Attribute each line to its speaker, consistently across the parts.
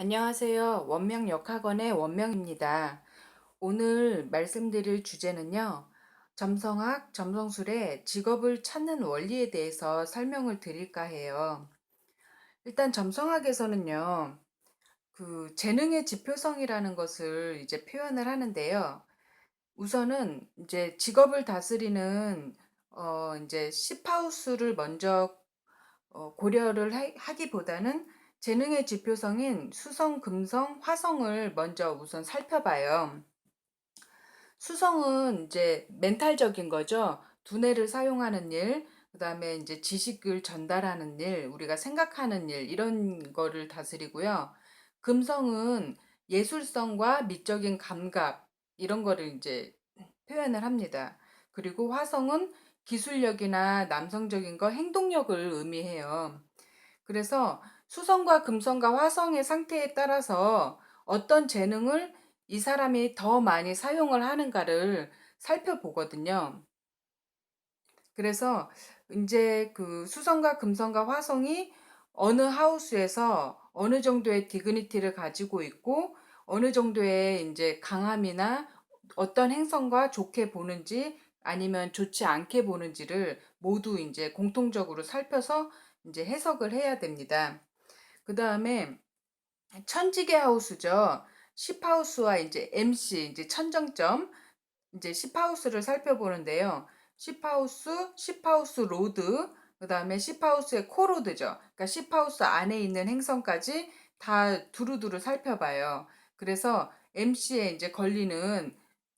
Speaker 1: 안녕하세요. 원명역학원의 원명입니다. 오늘 말씀드릴 주제는요. 점성학, 점성술의 직업을 찾는 원리에 대해서 설명을 드릴까 해요. 일단 점성학에서는요. 그 재능의 지표성이라는 것을 이제 표현을 하는데요. 우선은 이제 직업을 다스리는 이제 시파우스를 먼저 고려를 하기보다는 재능의 지표성인 수성, 금성, 화성을 먼저 우선 살펴봐요. 수성은 이제 멘탈적인 거죠. 두뇌를 사용하는 일, 그다음에 이제 지식을 전달하는 일, 우리가 생각하는 일, 이런 거를 다스리고요. 금성은 예술성과 미적인 감각, 이런 거를 이제 표현을 합니다. 그리고 화성은 기술력이나 남성적인 거, 행동력을 의미해요. 그래서 수성과 금성과 화성의 상태에 따라서 어떤 재능을 이 사람이 더 많이 사용을 하는가를 살펴보거든요. 그래서 이제 그 수성과 금성과 화성이 어느 하우스에서 어느 정도의 디그니티를 가지고 있고 어느 정도의 이제 강함이나 어떤 행성과 좋게 보는지 아니면 좋지 않게 보는지를 모두 이제 공통적으로 살펴서 이제 해석을 해야 됩니다. 그 다음에 천지개 하우스죠. 10하우스와 이제 MC, 이제 천정점, 이제 10하우스를 살펴보는데요. 10하우스, 10하우스 로드, 그 다음에 10하우스의 코로드죠. 그러니까 10하우스 안에 있는 행성까지 다 두루두루 살펴봐요. 그래서 MC에 이제 걸리는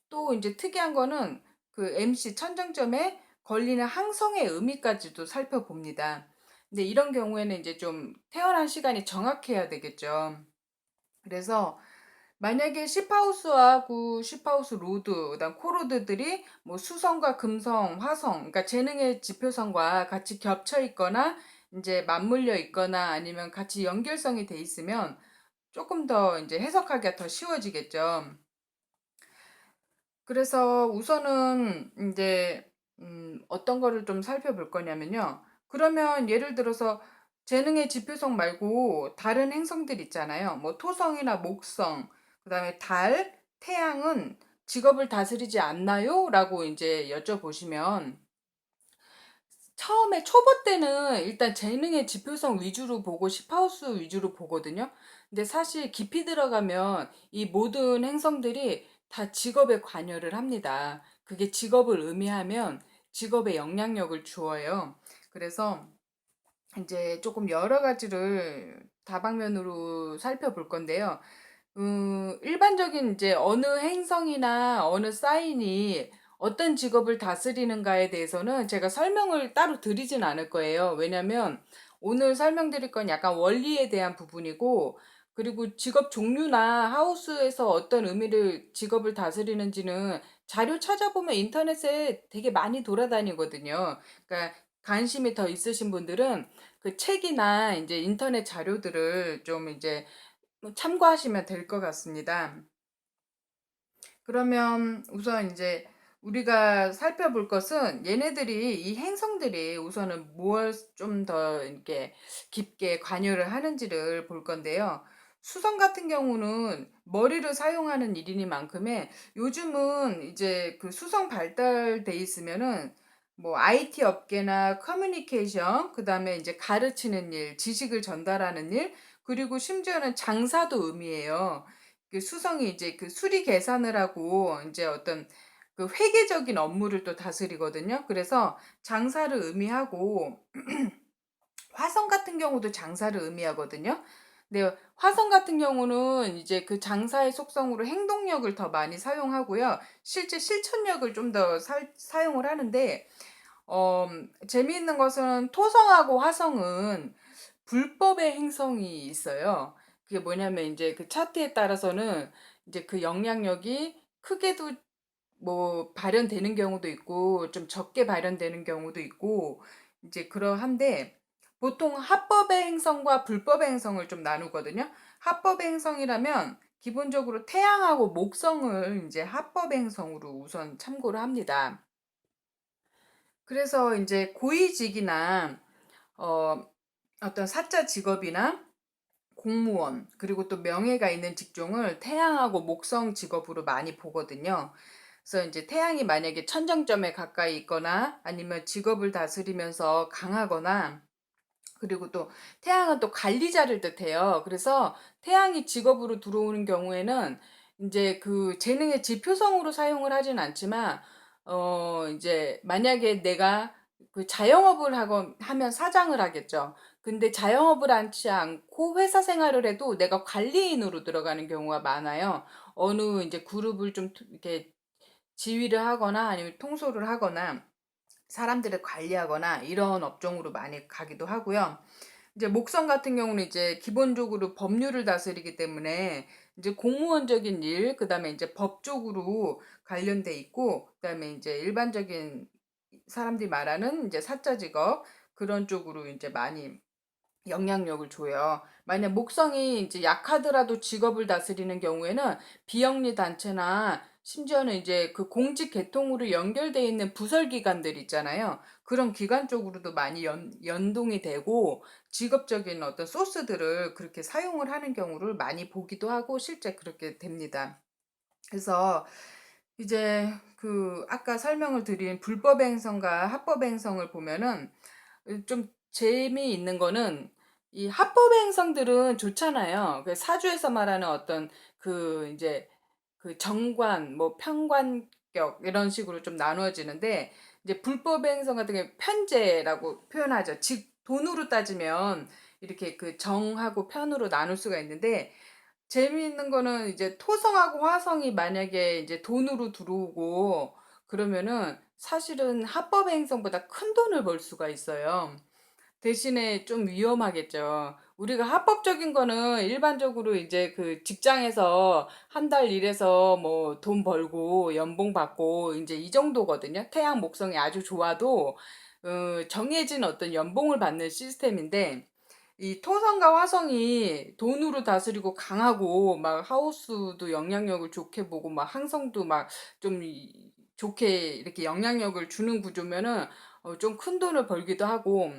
Speaker 1: 또 이제 특이한 거는 그 MC 천정점에 걸리는 항성의 의미까지도 살펴봅니다. 근데 이런 경우에는 이제 좀 태어난 시간이 정확해야 되겠죠. 그래서 만약에 시파우스하고 시파우스 로드, 그다음 코로드들이 뭐 수성과 금성, 화성, 그러니까 재능의 지표성과 같이 겹쳐 있거나 이제 맞물려 있거나 아니면 같이 연결성이 돼 있으면 조금 더 이제 해석하기가 더 쉬워지겠죠. 그래서 우선은 이제 어떤 거를 좀 살펴볼 거냐면요. 그러면 예를 들어서 재능의 지표성 말고 다른 행성들 있잖아요. 뭐 토성이나 목성, 그다음에 달, 태양은 직업을 다스리지 않나요? 라고 이제 여쭤보시면 처음에 초보 때는 일단 재능의 지표성 위주로 보고 십 하우스 위주로 보거든요. 근데 사실 깊이 들어가면 이 모든 행성들이 다 직업에 관여를 합니다. 그게 직업을 의미하면 직업에 영향력을 주어요. 그래서 이제 조금 여러 가지를 다방면으로 살펴볼 건데요. 일반적인 이제 어느 행성이나 어느 사인이 어떤 직업을 다스리는가에 대해서는 제가 설명을 따로 드리진 않을 거예요. 왜냐면 오늘 설명드릴 건 약간 원리에 대한 부분이고, 그리고 직업 종류나 하우스에서 어떤 의미를 직업을 다스리는지는 자료 찾아보면 인터넷에 되게 많이 돌아다니거든요. 그러니까 관심이 더 있으신 분들은 그 책이나 이제 인터넷 자료들을 좀 이제 참고하시면 될 것 같습니다. 그러면 우선 이제 우리가 살펴볼 것은 얘네들이 이 행성들이 우선은 무엇 좀 더 이렇게 깊게 관여를 하는지를 볼 건데요. 수성 같은 경우는 머리를 사용하는 일이니만큼의 요즘은 이제 그 수성 발달돼 있으면은 뭐 IT 업계나 커뮤니케이션, 그다음에 이제 가르치는 일, 지식을 전달하는 일, 그리고 심지어는 장사도 의미해요. 그 수성이 이제 그 수리 계산을 하고 이제 어떤 그 회계적인 업무를 또 다스리거든요. 그래서 장사를 의미하고 화성 같은 경우도 장사를 의미하거든요. 근데 화성 같은 경우는 이제 그 장사의 속성으로 행동력을 더 많이 사용하고요. 실제 실천력을 좀 더 사용을 하는데, 어, 재미있는 것은 토성하고 화성은 불법의 행성이 있어요. 그게 뭐냐면 이제 그 차트에 따라서는 이제 그 영향력이 크게도 뭐 발현되는 경우도 있고 좀 적게 발현되는 경우도 있고 이제 그러한데 보통 합법의 행성과 불법의 행성을 좀 나누거든요. 합법의 행성이라면 기본적으로 태양하고 목성을 이제 합법의 행성으로 우선 참고를 합니다. 그래서 이제 고위직이나 어, 어떤 사자 직업이나 공무원, 그리고 또 명예가 있는 직종을 태양하고 목성 직업으로 많이 보거든요. 그래서 이제 태양이 만약에 천정점에 가까이 있거나 아니면 직업을 다스리면서 강하거나, 그리고 또 태양은 또 관리자를 뜻해요. 그래서 태양이 직업으로 들어오는 경우에는 이제 그 재능의 지표성으로 사용을 하진 않지만, 이제 만약에 내가 그 자영업을 하건 하면 사장을 하겠죠. 근데 자영업을 하지 않고 회사 생활을 해도 내가 관리인으로 들어가는 경우가 많아요. 어느 이제 그룹을 좀 이렇게 지휘를 하거나 아니면 통솔을 하거나 사람들을 관리하거나 이런 업종으로 많이 가기도 하고요. 이제 목성 같은 경우는 이제 기본적으로 법률을 다스리기 때문에 이제 공무원적인 일, 그다음에 이제 법 쪽으로 관련돼 있고, 그다음에 이제 일반적인 사람들이 말하는 이제 사자 직업 그런 쪽으로 이제 많이 영향력을 줘요. 만약 목성이 이제 약하더라도 직업을 다스리는 경우에는 비영리 단체나 심지어는 이제 그 공직 계통으로 연결돼 있는 부설 기관들 있잖아요. 그런 기관 쪽으로도 많이 연동이 되고 직업적인 어떤 소스들을 그렇게 사용을 하는 경우를 많이 보기도 하고 실제 그렇게 됩니다. 그래서 이제 그 아까 설명을 드린 불법 행성과 합법 행성을 보면은 좀 재미있는 거는 이 합법 행성들은 좋잖아요. 그 사주에서 말하는 어떤 그 이제 그 정관, 뭐 편관격 이런 식으로 좀 나누어지는데, 이제 불법 행성 같은 게 편재라고 표현하죠. 즉 돈으로 따지면 이렇게 그 정하고 편으로 나눌 수가 있는데, 재미있는 거는 이제 토성하고 화성이 만약에 이제 돈으로 들어오고 그러면은 사실은 합법 행성보다 큰 돈을 벌 수가 있어요. 대신에 좀 위험하겠죠. 우리가 합법적인 거는 일반적으로 이제 그 직장에서 한 달 일해서 뭐 돈 벌고 연봉 받고 이제 이 정도거든요. 태양 목성이 아주 좋아도 정해진 어떤 연봉을 받는 시스템인데, 이 토성과 화성이 돈으로 다스리고 강하고 막 하우스도 영향력을 좋게 보고 막 항성도 막 좀 좋게 이렇게 영향력을 주는 구조면은 좀 큰 돈을 벌기도 하고,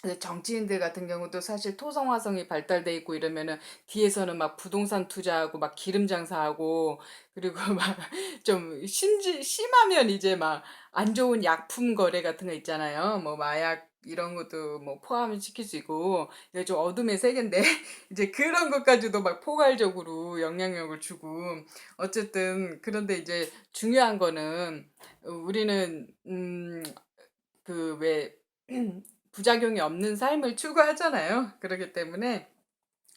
Speaker 1: 근데 정치인들 같은 경우도 사실 토성화성이 발달돼 있고 이러면은 뒤에서는 막 부동산 투자하고 막 기름 장사하고, 그리고 막 좀 심하면 이제 막 안 좋은 약품 거래 같은 거 있잖아요. 뭐 마약 이런 것도 뭐 포함을 시킬 수 있고, 이게 좀 어둠의 세계인데 이제 그런 것까지도 막 포괄적으로 영향력을 주고, 어쨌든 그런데 이제 중요한 거는 우리는 그왜 부작용이 없는 삶을 추구하잖아요. 그렇기 때문에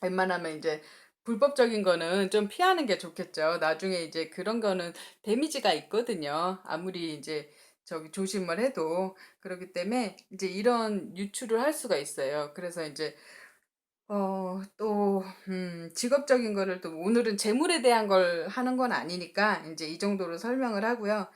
Speaker 1: 웬만하면 이제 불법적인 거는 좀 피하는 게 좋겠죠. 나중에 이제 그런 거는 데미지가 있거든요. 아무리 이제 저기 조심을 해도. 그렇기 때문에 이제 이런 유출을 할 수가 있어요. 그래서 이제 또 직업적인 거를 또 오늘은 재물에 대한 걸 하는 건 아니니까 이제 이 정도로 설명을 하고요.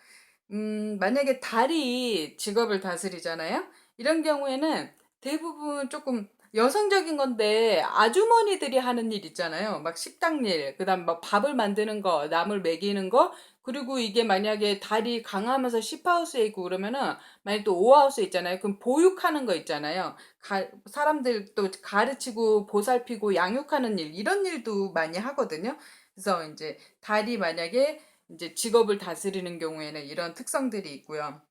Speaker 1: 만약에 달이 직업을 다스리잖아요. 이런 경우에는 대부분 조금 여성적인 건데 아주머니들이 하는 일 있잖아요. 막 식당 일, 그다음 막 밥을 만드는 거, 남을 먹이는 거, 그리고 이게 만약에 달이 강하면서 10하우스에 있고 그러면은 만약 또 5하우스에 있잖아요. 그럼 보육하는 거 있잖아요. 사람들 또 가르치고 보살피고 양육하는 일, 이런 일도 많이 하거든요. 그래서 이제 달이 만약에 이제 직업을 다스리는 경우에는 이런 특성들이 있고요.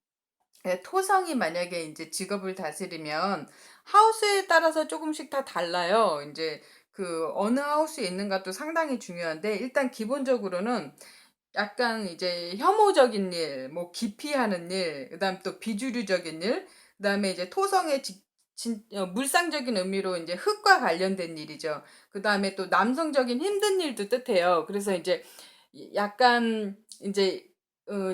Speaker 1: 토성이 만약에 이제 직업을 다스리면 하우스에 따라서 조금씩 다 달라요. 이제 그 어느 하우스에 있는가도 상당히 중요한데, 일단 기본적으로는 약간 이제 혐오적인 일, 뭐 기피하는 일, 그다음 또 비주류적인 일, 그다음에 이제 토성의 물상적인 의미로 이제 흙과 관련된 일이죠. 그다음에 또 남성적인 힘든 일도 뜻해요. 그래서 이제 약간 이제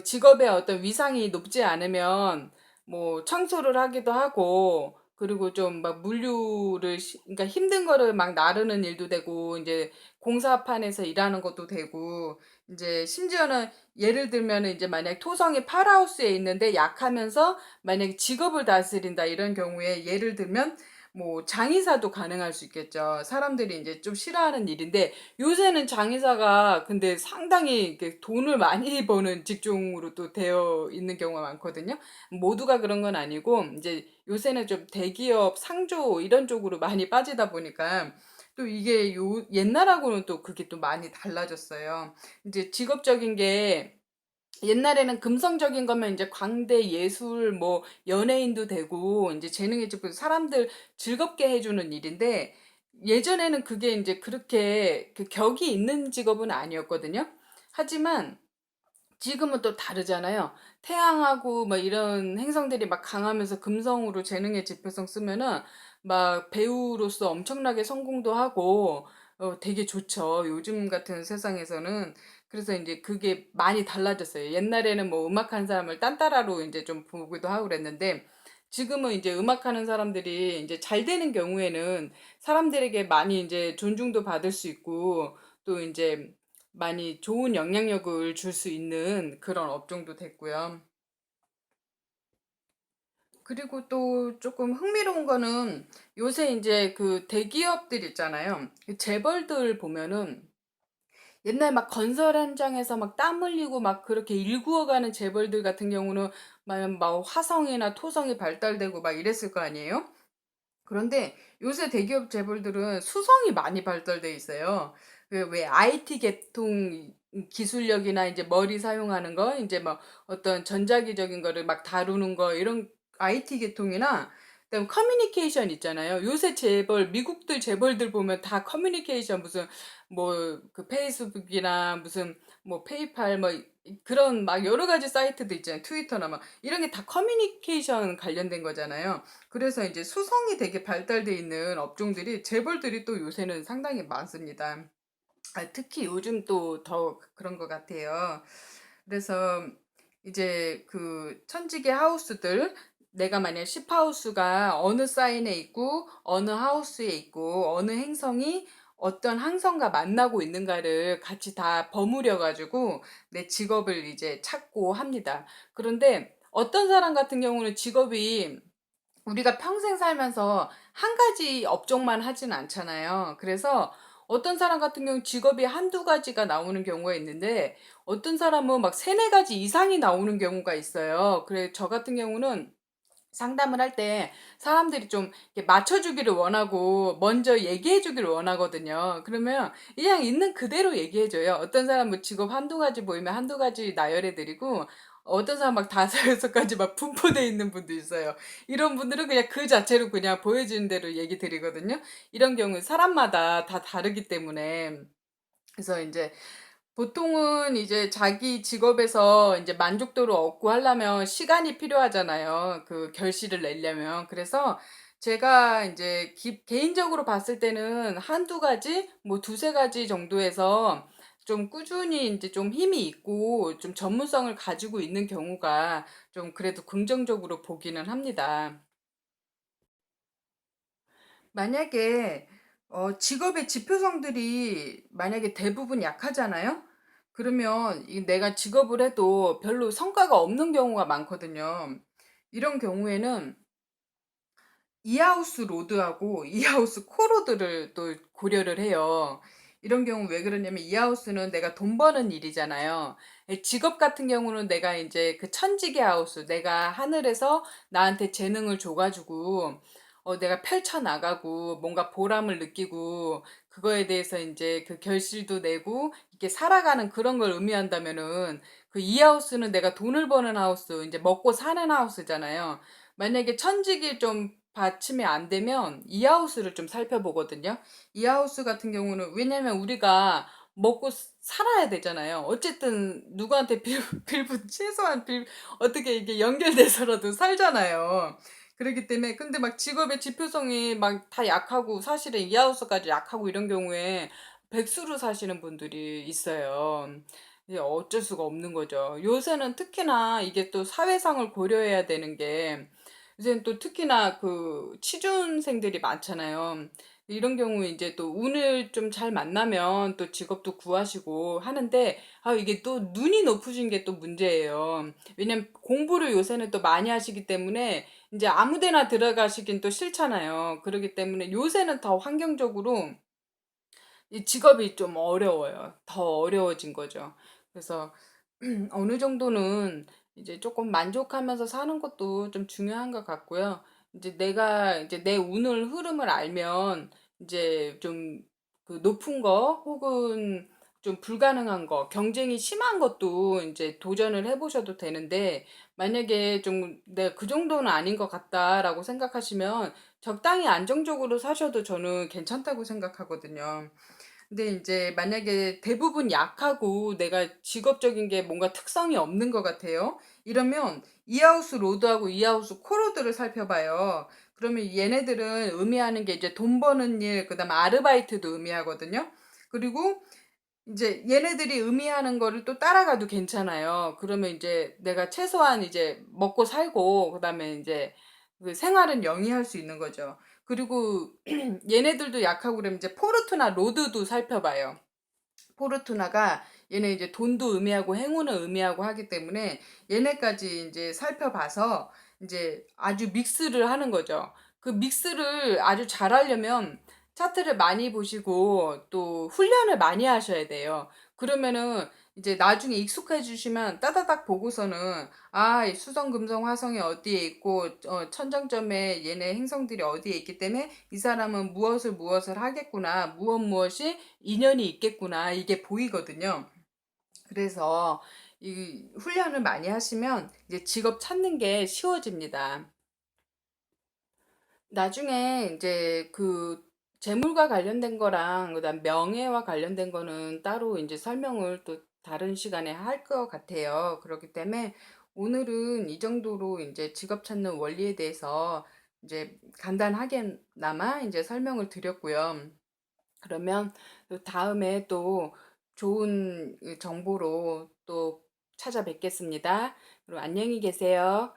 Speaker 1: 직업의 어떤 위상이 높지 않으면 뭐 청소를 하기도 하고, 그리고 좀 막 물류를 그러니까 힘든 거를 막 나르는 일도 되고, 이제 공사판에서 일하는 것도 되고, 이제 심지어는 예를 들면은 이제 만약 토성이 팔하우스에 있는데 약하면서 만약에 직업을 다스린다 이런 경우에 예를 들면 뭐 장의사도 가능할 수 있겠죠. 사람들이 이제 좀 싫어하는 일인데, 요새는 장의사가 근데 상당히 이렇게 돈을 많이 버는 직종으로 또 되어 있는 경우가 많거든요. 모두가 그런 건 아니고 이제 요새는 좀 대기업 상조 이런 쪽으로 많이 빠지다 보니까 또 이게 옛날하고는 또 그게 또 많이 달라졌어요. 이제 직업적인 게 옛날에는 금성적인 거면 이제 광대 예술 뭐 연예인도 되고 이제 재능의 집 사람들 즐겁게 해주는 일인데 예전에는 그게 이제 그렇게 그 격이 있는 직업은 아니었거든요. 하지만 지금은 또 다르잖아요. 태양하고 막 이런 행성들이 막 강하면서 금성으로 재능의 지표성 쓰면은 막 배우로서 엄청나게 성공도 하고 되게 좋죠. 요즘 같은 세상에서는. 그래서 이제 그게 많이 달라졌어요. 옛날에는 뭐 음악하는 사람을 딴따라로 이제 좀 보기도 하고 그랬는데 지금은 이제 음악하는 사람들이 이제 잘 되는 경우에는 사람들에게 많이 이제 존중도 받을 수 있고 또 이제 많이 좋은 영향력을 줄 수 있는 그런 업종도 됐고요. 그리고 또 조금 흥미로운 거는 요새 이제 그 대기업들 있잖아요. 그 재벌들 보면은 옛날 막 건설 현장에서 막 땀 흘리고 막 그렇게 일구어가는 재벌들 같은 경우는 막 화성이나 토성이 발달되고 막 이랬을 거 아니에요? 그런데 요새 대기업 재벌들은 수성이 많이 발달돼 있어요. 왜 IT 계통 기술력이나 이제 머리 사용하는 거, 이제 뭐 어떤 전자기적인 거를 막 다루는 거, 이런 IT 계통이나, 그다음 커뮤니케이션 있잖아요. 요새 재벌, 미국들 재벌들 보면 다 커뮤니케이션 무슨 뭐 그 페이스북이나 무슨 뭐 페이팔 뭐 그런 막 여러 가지 사이트도 있잖아요. 트위터나 막 이런 게 다 커뮤니케이션 관련된 거잖아요. 그래서 이제 수성이 되게 발달돼 있는 업종들이 재벌들이 또 요새는 상당히 많습니다. 특히 요즘 또 더 그런 것 같아요. 그래서 이제 그 천지개 하우스들 내가 만약 10하우스가 어느 사인에 있고 어느 하우스에 있고 어느 행성이 어떤 항성과 만나고 있는가를 같이 다 버무려 가지고 내 직업을 이제 찾고 합니다. 그런데 어떤 사람 같은 경우는 직업이 우리가 평생 살면서 한 가지 업종만 하진 않잖아요. 그래서 어떤 사람 같은 경우는 직업이 한두 가지가 나오는 경우가 있는데 어떤 사람은 막 세네 가지 이상이 나오는 경우가 있어요. 그래 저 같은 경우는 상담을 할 때 사람들이 좀 이렇게 맞춰주기를 원하고 먼저 얘기해주기를 원하거든요. 그러면 그냥 있는 그대로 얘기해줘요. 어떤 사람은 직업 한두 가지 보이면 한두 가지 나열해드리고 어떤 사람 막 다섯 여섯 가지 막 분포돼 있는 분도 있어요. 이런 분들은 그냥 그 자체로 그냥 보여지는 대로 얘기 드리거든요. 이런 경우 사람마다 다 다르기 때문에 그래서 이제 보통은 이제 자기 직업에서 이제 만족도를 얻고 하려면 시간이 필요하잖아요. 그 결실을 내려면. 그래서 제가 이제 개인적으로 봤을 때는 한두 가지, 뭐 두세 가지 정도에서 좀 꾸준히 이제 좀 힘이 있고 좀 전문성을 가지고 있는 경우가 좀 그래도 긍정적으로 보기는 합니다. 만약에 직업의 지표성들이 만약에 대부분 약하잖아요? 그러면 내가 직업을 해도 별로 성과가 없는 경우가 많거든요. 이런 경우에는 이하우스 로드하고 이하우스 코로드를 또 고려를 해요. 이런 경우 왜 그러냐면 이하우스는 내가 돈 버는 일이잖아요. 직업 같은 경우는 내가 이제 그 천지개 하우스, 내가 하늘에서 나한테 재능을 줘가지고 내가 펼쳐나가고 뭔가 보람을 느끼고 그거에 대해서 이제 그 결실도 내고 이렇게 살아가는 그런 걸 의미한다면은 그 이하우스는 내가 돈을 버는 하우스, 이제 먹고 사는 하우스잖아요. 만약에 천직이 좀 받침이 안 되면 이 하우스를 좀 살펴보거든요. 이 하우스 같은 경우는 왜냐면 우리가 먹고 살아야 되잖아요. 어쨌든 누구한테 빌부 최소한 어떻게 이게 연결돼서라도 살잖아요. 그렇기 때문에 근데 막 직업의 지표성이 막 다 약하고 사실은 이 하우스까지 약하고 이런 경우에 백수로 사시는 분들이 있어요. 이게 어쩔 수가 없는 거죠. 요새는 특히나 이게 또 사회상을 고려해야 되는 게 이제는 또 특히나 그 취준생들이 많잖아요. 이런 경우에 이제 또 운을 좀 잘 만나면 또 직업도 구하시고 하는데 이게 또 눈이 높으신 게 또 문제예요. 왜냐면 공부를 요새는 또 많이 하시기 때문에 이제 아무 데나 들어가시긴 또 싫잖아요. 그렇기 때문에 요새는 더 환경적으로 이 직업이 좀 어려워요. 더 어려워진 거죠. 그래서 어느 정도는 이제 조금 만족하면서 사는 것도 좀 중요한 것 같고요. 이제 내가 이제 내 운을 흐름을 알면 이제 좀 그 높은 거 혹은 좀 불가능한 거, 경쟁이 심한 것도 이제 도전을 해보셔도 되는데, 만약에 좀 내가 그 정도는 아닌 것 같다라고 생각하시면 적당히 안정적으로 사셔도 저는 괜찮다고 생각하거든요. 근데 이제 만약에 대부분 약하고 내가 직업적인 게 뭔가 특성이 없는 것 같아요. 이러면 이하우스 로드하고 이하우스 코로드를 살펴봐요. 그러면 얘네들은 의미하는 게 이제 돈 버는 일, 그다음에 아르바이트도 의미하거든요. 그리고 이제 얘네들이 의미하는 거를 또 따라가도 괜찮아요. 그러면 이제 내가 최소한 이제 먹고 살고, 그다음에 이제 그 생활은 영위할 수 있는 거죠. 그리고 얘네들도 약하고 그러면 이제 포르투나 로드도 살펴봐요. 포르투나가 얘네 이제 돈도 의미하고 행운을 의미하고 하기 때문에 얘네까지 이제 살펴봐서 이제 아주 믹스를 하는 거죠. 그 믹스를 아주 잘하려면 차트를 많이 보시고 또 훈련을 많이 하셔야 돼요. 그러면은 이제 나중에 익숙해지시면 따다닥 보고서는 아, 이 수성, 금성, 화성이 어디에 있고 천장점에 얘네 행성들이 어디에 있기 때문에 이 사람은 무엇을 하겠구나, 무엇이 인연이 있겠구나, 이게 보이거든요. 그래서 이 훈련을 많이 하시면 이제 직업 찾는 게 쉬워집니다. 나중에 이제 그 재물과 관련된 거랑 그다음 명예와 관련된 거는 따로 이제 설명을 또 다른 시간에 할 것 같아요. 그렇기 때문에 오늘은 이 정도로 이제 직업 찾는 원리에 대해서 이제 간단하게나마 이제 설명을 드렸고요. 그러면 또 다음에 또 좋은 정보로 또 찾아뵙겠습니다. 그럼 안녕히 계세요.